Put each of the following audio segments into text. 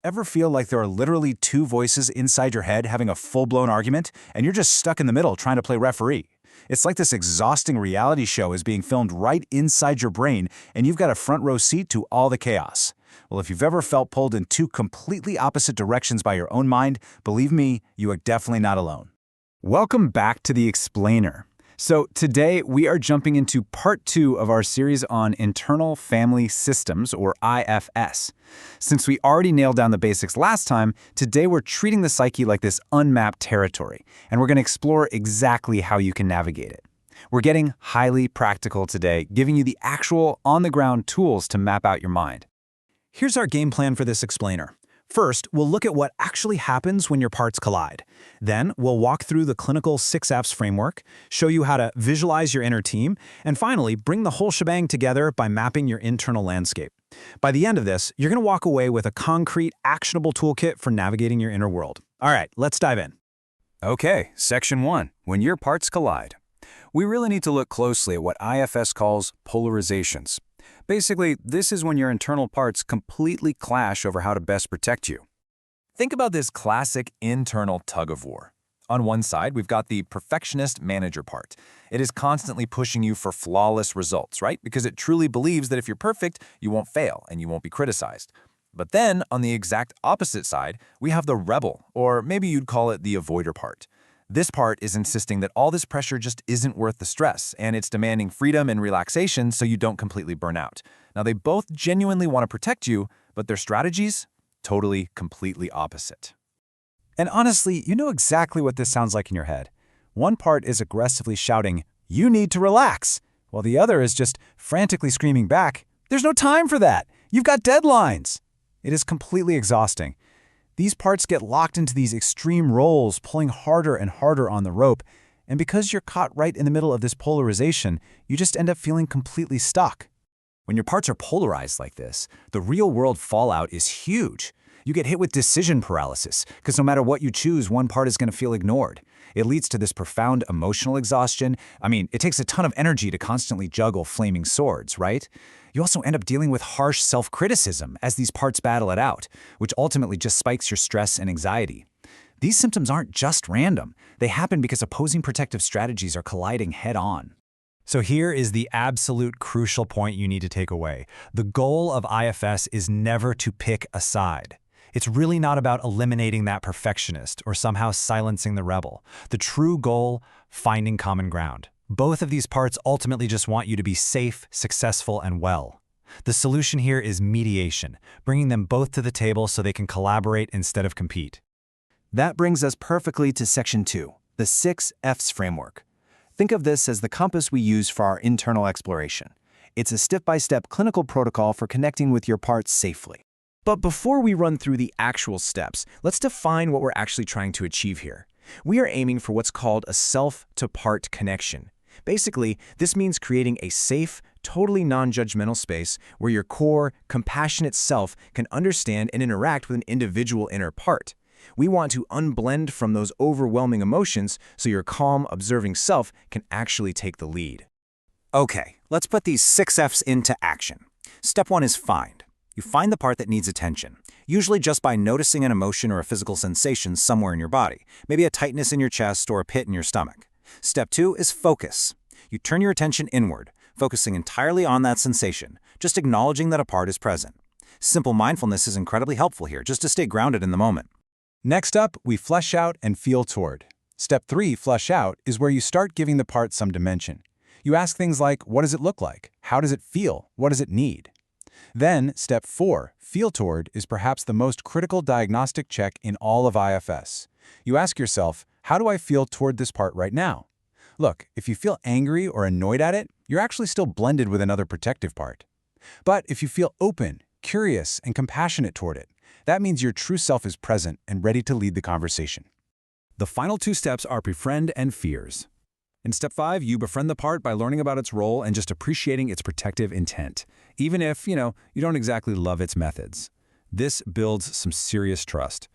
Ever feel like there are literally two voices inside your head having a full-blown argument, and you're just stuck in the middle trying to play referee? It's like this exhausting reality show is being filmed right inside your brain, and you've got a front row seat to all the chaos. Well, if you've ever felt pulled in two completely opposite directions by your own mind, believe me, you are definitely not alone. Welcome back to The Explainer. So today we are jumping into part 2 of our series on internal family systems, or IFS. Since we already nailed down the basics last time, today we're treating the psyche like this unmapped territory, and we're going to explore exactly how you can navigate it. We're getting highly practical today, giving you the actual on-the-ground tools to map out your mind. Here's our game plan for this explainer. First, we'll look at what actually happens when your parts collide. Then, we'll walk through the clinical 6Fs framework, show you how to visualize your inner team, and finally, bring the whole shebang together by mapping your internal landscape. By the end of this, you're going to walk away with a concrete, actionable toolkit for navigating your inner world. All right, let's dive in. Okay, Section 1, when your parts collide. We really need to look closely at what IFS calls polarizations. Basically, this is when your internal parts completely clash over how to best protect you. Think about this classic internal tug-of-war. On one side, we've got the perfectionist manager part. It is constantly pushing you for flawless results, right? Because it truly believes that if you're perfect, you won't fail and you won't be criticized. But then, on the exact opposite side, we have the rebel, or maybe you'd call it the avoider part. This part is insisting that all this pressure just isn't worth the stress, and it's demanding freedom and relaxation so you don't completely burn out. Now, they both genuinely want to protect you, but their strategies? Totally, completely opposite. And honestly, you know exactly what this sounds like in your head. One part is aggressively shouting, "You need to relax," while the other is just frantically screaming back, "There's no time for that! You've got deadlines!" It is completely exhausting. These parts get locked into these extreme roles, pulling harder and harder on the rope, and because you're caught right in the middle of this polarization, you just end up feeling completely stuck. When your parts are polarized like this, the real-world fallout is huge. You get hit with decision paralysis, because no matter what you choose, one part is going to feel ignored. It leads to this profound emotional exhaustion. I mean, it takes a ton of energy to constantly juggle flaming swords, right? You also end up dealing with harsh self-criticism as these parts battle it out, which ultimately just spikes your stress and anxiety. These symptoms aren't just random. They happen because opposing protective strategies are colliding head-on. So here is the absolute crucial point you need to take away. The goal of IFS is never to pick a side. It's really not about eliminating that perfectionist or somehow silencing the rebel. The true goal, finding common ground. Both of these parts ultimately just want you to be safe, successful, and well. The solution here is mediation, bringing them both to the table so they can collaborate instead of compete. That brings us perfectly to Section 2, the 6Fs framework. Think of this as the compass we use for our internal exploration. It's a step-by-step clinical protocol for connecting with your parts safely. But before we run through the actual steps, let's define what we're actually trying to achieve here. We are aiming for what's called a self-to-part connection. Basically, this means creating a safe, totally non-judgmental space where your core, compassionate self can understand and interact with an individual inner part. We want to unblend from those overwhelming emotions so your calm, observing self can actually take the lead. Okay, let's put these 6Fs into action. Step 1 is find. You find the part that needs attention, usually just by noticing an emotion or a physical sensation somewhere in your body, maybe a tightness in your chest or a pit in your stomach. Step 2 is focus. You turn your attention inward, focusing entirely on that sensation, just acknowledging that a part is present. Simple mindfulness is incredibly helpful here, just to stay grounded in the moment. Next up, we flesh out and feel toward. Step 3, flesh out, is where you start giving the part some dimension. You ask things like, what does it look like? How does it feel? What does it need? Then, step 4, feel toward, is perhaps the most critical diagnostic check in all of IFS. You ask yourself, how do I feel toward this part right now? Look, if you feel angry or annoyed at it, you're actually still blended with another protective part. But if you feel open, curious, and compassionate toward it, that means your true self is present and ready to lead the conversation. The final 2 steps are befriend and fears. In Step 5, you befriend the part by learning about its role and just appreciating its protective intent, even if, you don't exactly love its methods. This builds some serious trust.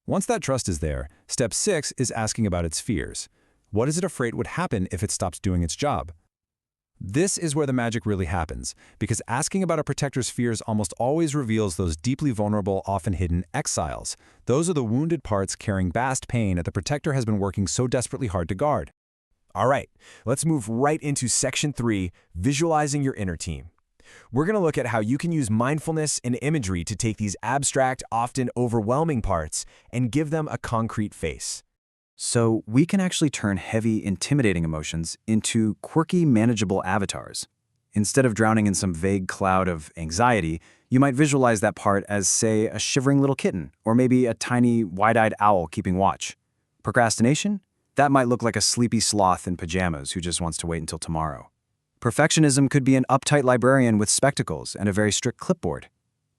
Once that trust is there, Step 6 is asking about its fears. What is it afraid would happen if it stops doing its job? This is where the magic really happens, because asking about a protector's fears almost always reveals those deeply vulnerable, often hidden exiles. Those are the wounded parts carrying vast pain that the protector has been working so desperately hard to guard. All right, let's move right into Section 3, Visualizing Your Inner Team. We're going to look at how you can use mindfulness and imagery to take these abstract, often overwhelming parts and give them a concrete face. So we can actually turn heavy, intimidating emotions into quirky, manageable avatars. Instead of drowning in some vague cloud of anxiety, you might visualize that part as, say, a shivering little kitten, or maybe a tiny, wide-eyed owl keeping watch. Procrastination? That might look like a sleepy sloth in pajamas who just wants to wait until tomorrow. Perfectionism could be an uptight librarian with spectacles and a very strict clipboard.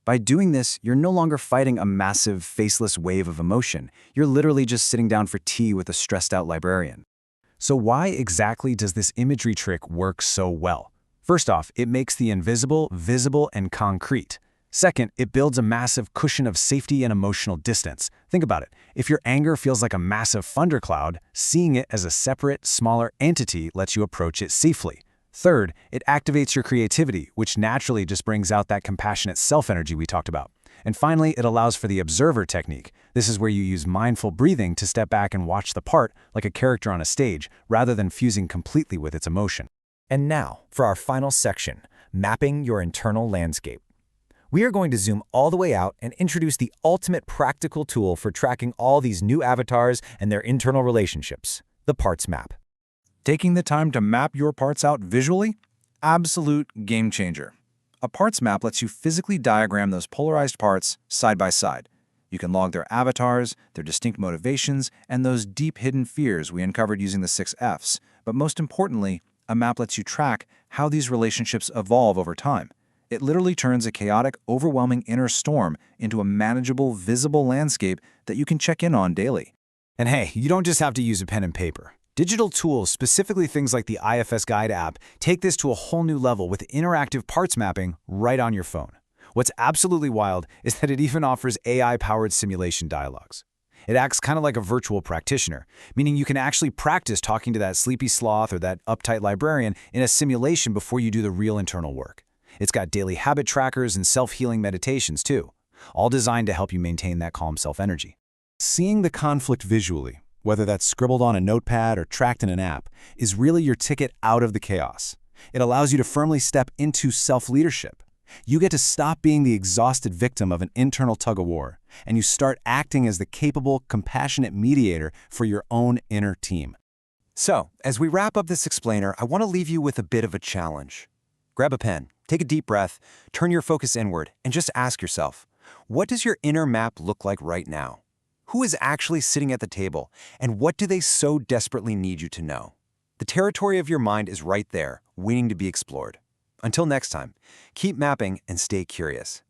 By doing this, you're no longer fighting a massive, faceless wave of emotion. You're literally just sitting down for tea with a stressed-out librarian. So why exactly does this imagery trick work so well? First off, it makes the invisible visible and concrete. Second, it builds a massive cushion of safety and emotional distance. Think about it. If your anger feels like a massive thundercloud, seeing it as a separate, smaller entity lets you approach it safely. Third, it activates your creativity, which naturally just brings out that compassionate self-energy we talked about. And finally, it allows for the observer technique. This is where you use mindful breathing to step back and watch the part like a character on a stage, rather than fusing completely with its emotion. And now, for our final section, Mapping Your Internal Landscape. We are going to zoom all the way out and introduce the ultimate practical tool for tracking all these new avatars and their internal relationships, the parts map. Taking the time to map your parts out visually? Absolute game changer. A parts map lets you physically diagram those polarized parts side by side. You can log their avatars, their distinct motivations, and those deep hidden fears we uncovered using the 6 Fs. But most importantly, a map lets you track how these relationships evolve over time. It literally turns a chaotic, overwhelming inner storm into a manageable, visible landscape that you can check in on daily. And hey, you don't just have to use a pen and paper. Digital tools, specifically things like the IFS Guide app, take this to a whole new level with interactive parts mapping right on your phone. What's absolutely wild is that it even offers AI-powered simulation dialogues. It acts kind of like a virtual practitioner, meaning you can actually practice talking to that sleepy sloth or that uptight librarian in a simulation before you do the real internal work. It's got daily habit trackers and self-healing meditations too, all designed to help you maintain that calm self-energy. Seeing the conflict visually, whether that's scribbled on a notepad or tracked in an app, is really your ticket out of the chaos. It allows you to firmly step into self-leadership. You get to stop being the exhausted victim of an internal tug-of-war, and you start acting as the capable, compassionate mediator for your own inner team. So, as we wrap up this explainer, I want to leave you with a bit of a challenge. Grab a pen, take a deep breath, turn your focus inward, and just ask yourself, what does your inner map look like right now? Who is actually sitting at the table, and what do they so desperately need you to know? The territory of your mind is right there, waiting to be explored. Until next time, keep mapping and stay curious.